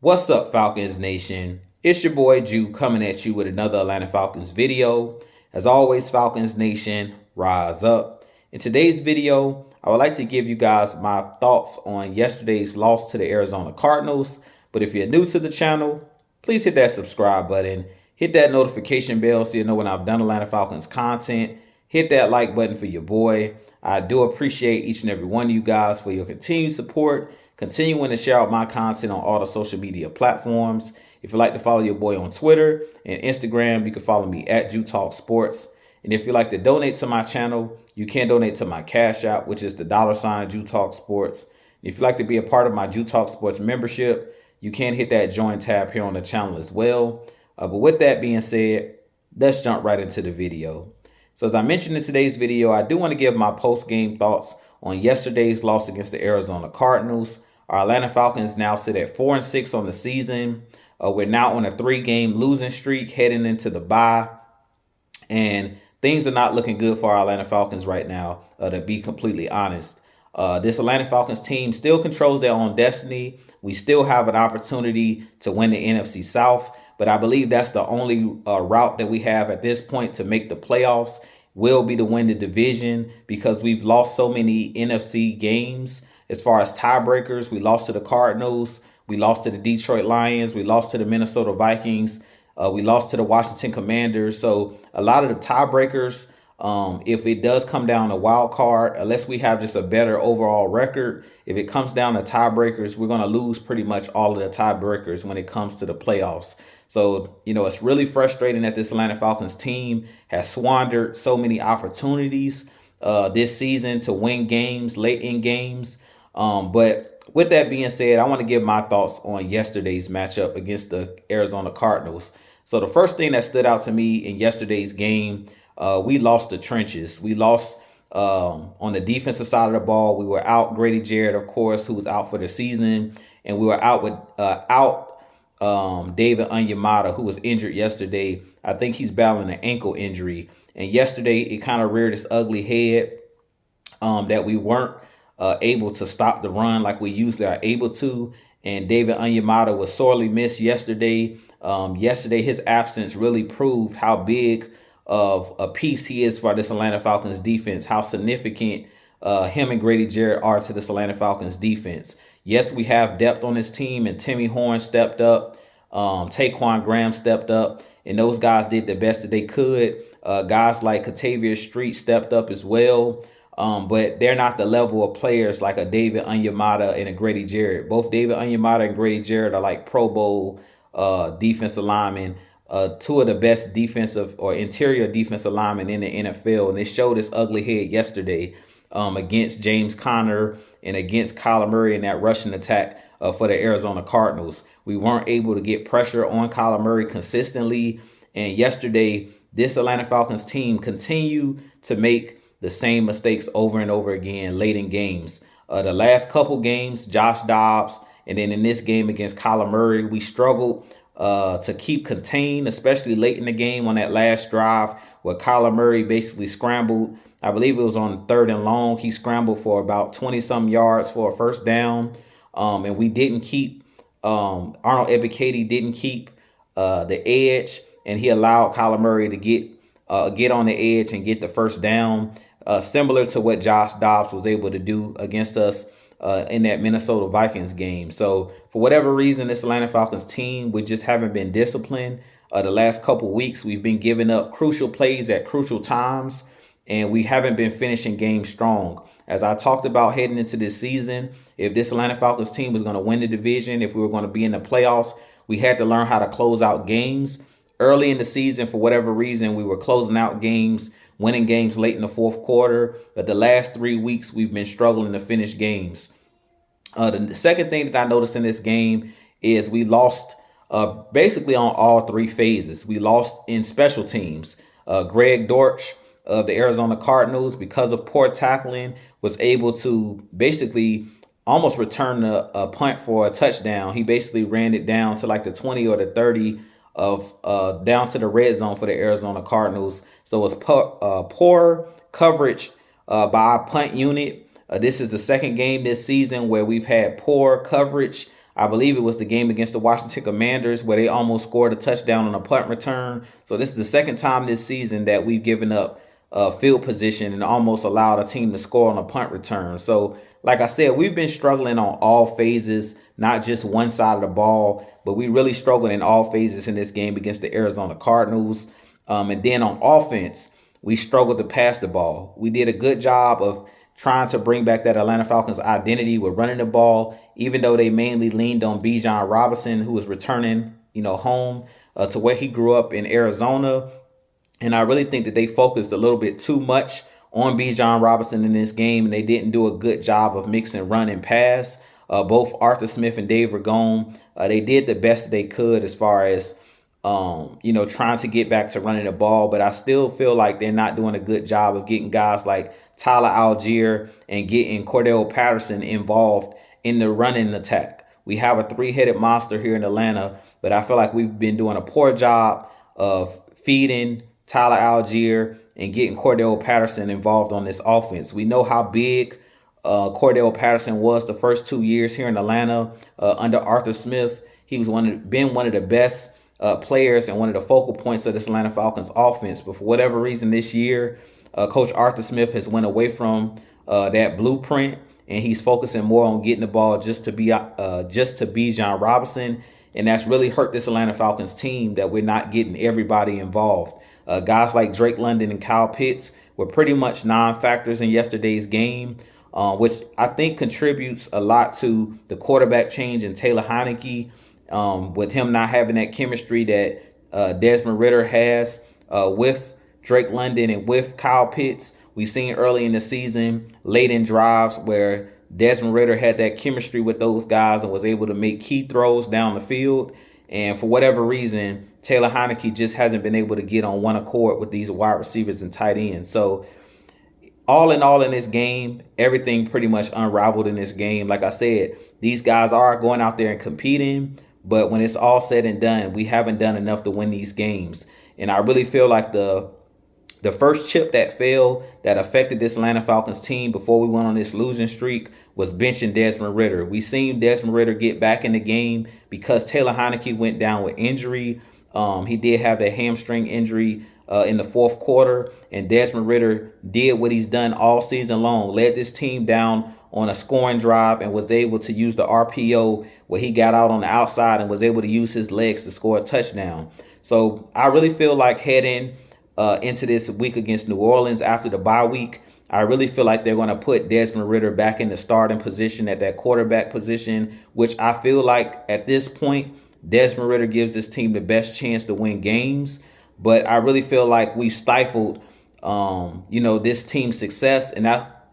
What's up, Falcons Nation? It's your boy Jew coming at you with another Atlanta Falcons video. As always, Falcons Nation, rise up. In today's video, I would like to give you guys my thoughts on yesterday's loss to the Arizona Cardinals. But if you're new to the channel, please hit that subscribe button. Hit that notification bell so you know when I've done Atlanta Falcons content. Hit that like button for your boy. I do appreciate each and every one of you guys for your continued support, continuing to share out my content on all the social media platforms. If you'd like to follow your boy on Twitter and Instagram, you can follow me at Jew Talk Sports. And if you'd like to donate to my channel, you can donate to my Cash App, which is the $ Jew Talk Sports. If you'd like to be a part of my Jew Talk Sports membership, you can hit that join tab here on the channel as well. But with that being said, let's jump right into the video. So as I mentioned in today's video, I do want to give my post-game thoughts on yesterday's loss against the Arizona Cardinals. Our Atlanta Falcons now sit at 4-6 on the season. We're now on a 3-game losing streak heading into the bye. And things are not looking good for our Atlanta Falcons right now, to be completely honest. This Atlanta Falcons team still controls their own destiny. We still have an opportunity to win the NFC South, but I believe that's the only route that we have at this point to make the playoffs will be to win the division, because we've lost so many NFC games as far as tiebreakers. We lost to the Cardinals. We lost to the Detroit Lions. We lost to the Minnesota Vikings. We lost to the Washington Commanders. So a lot of the tiebreakers, if it does come down to wild card, unless we have just a better overall record, if it comes down to tiebreakers, we're going to lose pretty much all of the tiebreakers when it comes to the playoffs. So, it's really frustrating that this Atlanta Falcons team has squandered so many opportunities this season to win games, late in games. But with that being said, I want to give my thoughts on yesterday's matchup against the Arizona Cardinals. So the first thing that stood out to me in yesterday's game, we lost the trenches. We lost on the defensive side of the ball. We were out Grady Jarrett, of course, who was out for the season. And we were out with David Onyemata, who was injured yesterday. I think he's battling an ankle injury. And yesterday, it kind of reared its ugly head that we weren't able to stop the run like we usually are able to. And David Onyemata was sorely missed yesterday. Yesterday, his absence really proved how big of a piece he is for this Atlanta Falcons defense, how significant him and Grady Jarrett are to this Atlanta Falcons defense. Yes, we have depth on this team, and Timmy Horn stepped up. Taquan Graham stepped up, and those guys did the best that they could. Guys like Katavius Street stepped up as well. But they're not the level of players like a David Onyemata and a Grady Jarrett. Both David Onyemata and Grady Jarrett are like Pro Bowl defensive linemen, two of the best defensive or interior defensive linemen in the NFL. And they showed this ugly head yesterday against James Conner and against Kyler Murray in that rushing attack for the Arizona Cardinals. We weren't able to get pressure on Kyler Murray consistently. And yesterday, this Atlanta Falcons team continued to make the same mistakes over and over again late in games. The last couple games, Josh Dobbs, and then in this game against Kyler Murray, we struggled to keep contained, especially late in the game on that last drive where Kyler Murray basically scrambled. I believe it was on 3rd and long. He scrambled for about 20-some yards for a first down. And we didn't keep, Arnold Ebiketie didn't keep the edge, and he allowed Kyler Murray to get on the edge and get the first down. Similar to what Josh Dobbs was able to do against us in that Minnesota Vikings game. So for whatever reason, this Atlanta Falcons team, we just haven't been disciplined. The last couple weeks, we've been giving up crucial plays at crucial times, and we haven't been finishing games strong. As I talked about heading into this season, if this Atlanta Falcons team was going to win the division, if we were going to be in the playoffs, we had to learn how to close out games. Early in the season, for whatever reason, we were closing out games, winning games late in the fourth quarter. But the last 3 weeks, we've been struggling to finish games. The second thing that I noticed in this game is we lost basically on all 3 phases. We lost in special teams. Greg Dortch of the Arizona Cardinals, because of poor tackling, was able to basically almost return a punt for a touchdown. He basically ran it down to like the 20 or the 30 of down to the red zone for the Arizona Cardinals. So it's poor coverage by our punt unit. This is the second game this season where we've had poor coverage. I believe it was the game against the Washington Commanders where they almost scored a touchdown on a punt return. So this is the second time this season that we've given up field position and almost allowed a team to score on a punt return. So like I said, we've been struggling on all phases, not just one side of the ball, but we really struggled in all phases in this game against the Arizona Cardinals. And then on offense, we struggled to pass the ball. We did a good job of trying to bring back that Atlanta Falcons identity with running the ball, even though they mainly leaned on Bijan Robinson, who was returning, home to where he grew up in Arizona. And I really think that they focused a little bit too much on Bijan Robinson in this game, and they didn't do a good job of mixing run and pass. Both Arthur Smith and Dave Ragone, they did the best that they could as far as trying to get back to running the ball, but I still feel like they're not doing a good job of getting guys like Tyler Algier and getting Cordell Patterson involved in the running attack. We have a three-headed monster here in Atlanta, but I feel like we've been doing a poor job of feeding Tyler Algier and getting Cordell Patterson involved on this offense. We know how big Cordell Patterson was the first 2 years here in Atlanta under Arthur Smith. He was been one of the best players and one of the focal points of this Atlanta Falcons offense. But for whatever reason this year, Coach Arthur Smith has went away from that blueprint, and he's focusing more on getting the ball just to Bijan Robinson. And that's really hurt this Atlanta Falcons team, that we're not getting everybody involved. Guys like Drake London and Kyle Pitts were pretty much non-factors in yesterday's game, which I think contributes a lot to the quarterback change in Taylor Heineke, with him not having that chemistry that Desmond Ridder has with Drake London and with Kyle Pitts. We've seen early in the season, late in drives, where Desmond Ridder had that chemistry with those guys and was able to make key throws down the field. And for whatever reason, Taylor Heineke just hasn't been able to get on one accord with these wide receivers and tight ends. So all in this game, everything pretty much unraveled in this game. Like I said, these guys are going out there and competing, but when it's all said and done, we haven't done enough to win these games. And I really feel like the first chip that fell that affected this Atlanta Falcons team before we went on this losing streak was benching Desmond Ridder. We seen Desmond Ridder get back in the game because Taylor Heineke went down with injury. He did have that hamstring injury in the fourth quarter, and Desmond Ridder did what he's done all season long, led this team down on a scoring drive and was able to use the RPO where he got out on the outside and was able to use his legs to score a touchdown. So I really feel like heading into this week against New Orleans after the bye week, I really feel like they're going to put Desmond Ridder back in the starting position at that quarterback position, which I feel like at this point, Desmond Ridder gives this team the best chance to win games. But I really feel like we've stifled, this team's success, and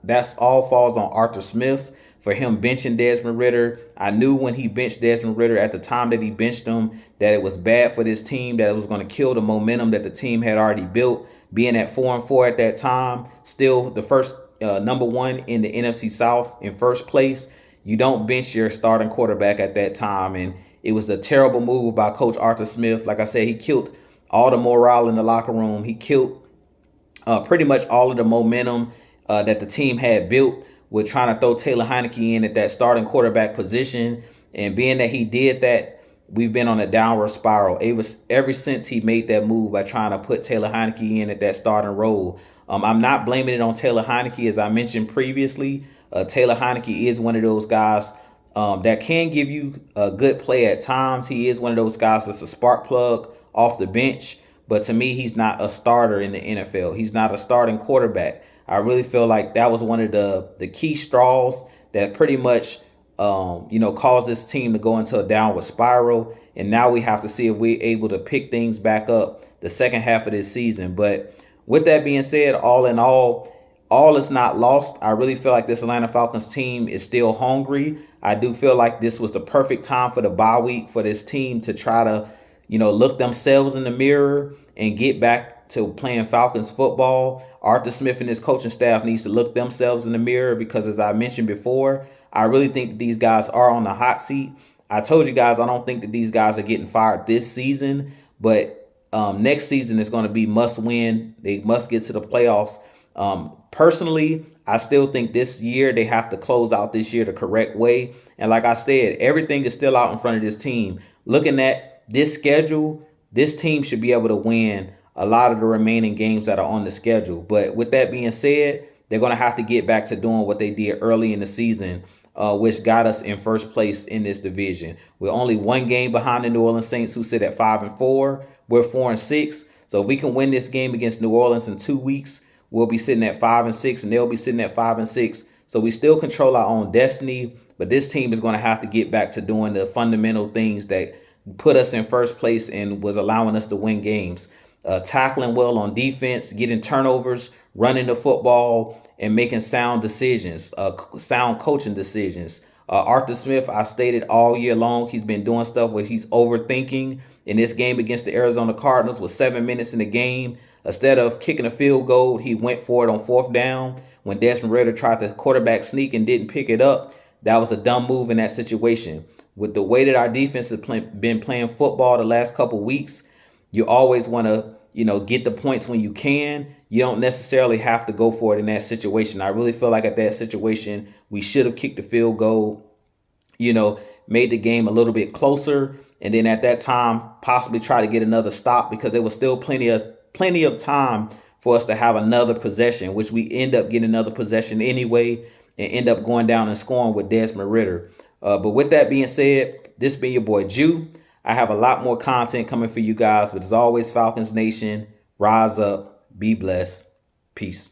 that's all falls on Arthur Smith for him benching Desmond Ridder. I knew when he benched Desmond Ridder at the time that he benched him that it was bad for this team, that it was going to kill the momentum that the team had already built, being at 4-4 at that time, still the first number one in the NFC South in first place. You don't bench your starting quarterback at that time, and it was a terrible move by Coach Arthur Smith. Like I said, he killed all the morale in the locker room. He killed pretty much all of the momentum that the team had built with trying to throw Taylor Heineke in at that starting quarterback position. And being that he did that, we've been on a downward spiral ever since he made that move by trying to put Taylor Heineke in at that starting role. I'm not blaming it on Taylor Heineke. As I mentioned previously, Taylor Heineke is one of those guys that can give you a good play at times. He is one of those guys that's a spark plug off the bench. But to me, he's not a starter in the NFL. He's not a starting quarterback. I really feel like that was one of the key straws that pretty much, caused this team to go into a downward spiral. And now we have to see if we're able to pick things back up the second half of this season. But with that being said, all in all is not lost. I really feel like this Atlanta Falcons team is still hungry. I do feel like this was the perfect time for the bye week for this team to try to, look themselves in the mirror and get back to playing Falcons football. Arthur Smith and his coaching staff needs to look themselves in the mirror because, as I mentioned before, I really think that these guys are on the hot seat. I told you guys I don't think that these guys are getting fired this season, but next season is going to be must win. They must get to the playoffs. Personally, I still think this year they have to close out this year the correct way. And like I said, everything is still out in front of this team. Looking at this schedule, this team should be able to win a lot of the remaining games that are on the schedule. But with that being said, they're going to have to get back to doing what they did early in the season, which got us in first place in this division. We're only one game behind the New Orleans Saints, who sit at 5-4. We're 4-6. So if we can win this game against New Orleans in 2 weeks, we'll be sitting at 5-6, and they'll be sitting at 5-6. So we still control our own destiny, but this team is going to have to get back to doing the fundamental things that put us in first place and was allowing us to win games. Tackling well on defense, getting turnovers, running the football, and making sound decisions, sound coaching decisions. Arthur Smith, I stated all year long, he's been doing stuff where he's overthinking. In this game against the Arizona Cardinals with 7 minutes in the game, instead of kicking a field goal, he went for it on 4th down. When Desmond Ridder tried to quarterback sneak and didn't pick it up, that was a dumb move in that situation. With the way that our defense has been playing football the last couple weeks, you always want to, get the points when you can. You don't necessarily have to go for it in that situation. I really feel like at that situation, we should have kicked the field goal, made the game a little bit closer. And then at that time, possibly try to get another stop, because there was still plenty of time for us to have another possession, which we end up getting another possession anyway and end up going down and scoring with Desmond Ridder. But with that being said, this been your boy Jew. I have a lot more content coming for you guys, but as always, Falcons Nation, rise up, be blessed, peace.